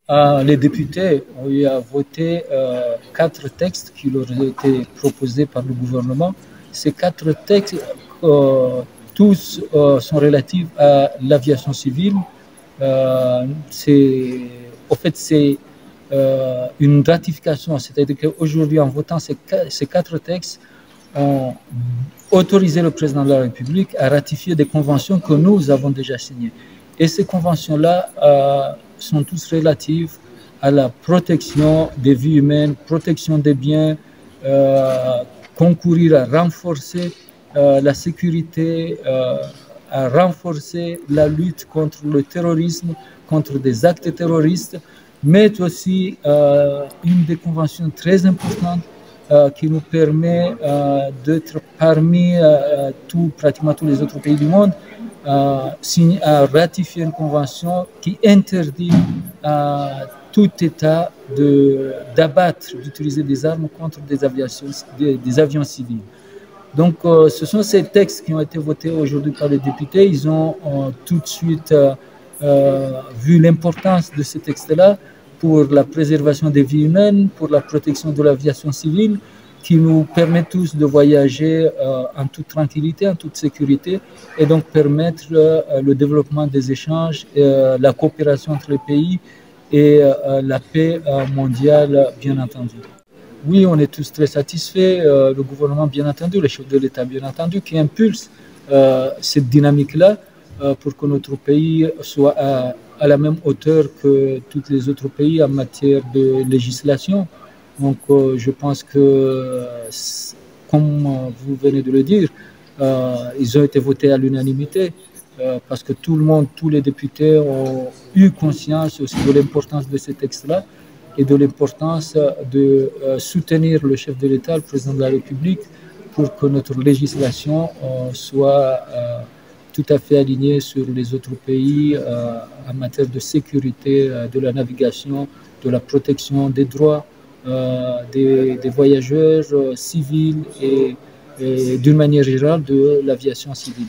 Les députés ont eu à voter 4 textes qui leur ont été proposés par le gouvernement. Ces 4 textes, tous sont relatifs à l'aviation civile. En fait, c'est une ratification, c'est-à-dire qu'aujourd'hui, en votant ces 4 textes, on autorisé le président de la République à ratifier des conventions que nous avons déjà signées. Et ces conventions-là sont tous relatives à la protection des vies humaines, protection des biens, concourir à renforcer la sécurité, à renforcer la lutte contre le terrorisme, contre des actes terroristes, mais aussi une des conventions très importantes qui nous permet d'être parmi pratiquement tous les autres pays du monde à ratifier une convention qui interdit à tout État d'abattre, d'utiliser des armes contre des avions civils. Donc, ce sont ces textes qui ont été votés aujourd'hui par les députés. Ils ont tout de suite vu l'importance de ces textes-là pour la préservation des vies humaines, pour la protection de l'aviation civile, qui nous permet tous de voyager en toute tranquillité, en toute sécurité, et donc permettre le développement des échanges, la coopération entre les pays et la paix mondiale, bien entendu. Oui, on est tous très satisfaits, le gouvernement bien entendu, le chef de l'État bien entendu, qui impulse cette dynamique-là pour que notre pays soit à la même hauteur que tous les autres pays en matière de législation. Donc je pense que, comme vous venez de le dire, ils ont été votés à l'unanimité parce que tout le monde, tous les députés ont eu conscience aussi de l'importance de ces textes-là et de l'importance de soutenir le chef de l'État, le président de la République, pour que notre législation soit tout à fait alignée sur les autres pays en matière de sécurité de la navigation, de la protection des droits des voyageurs civils et d'une manière générale de l'aviation civile.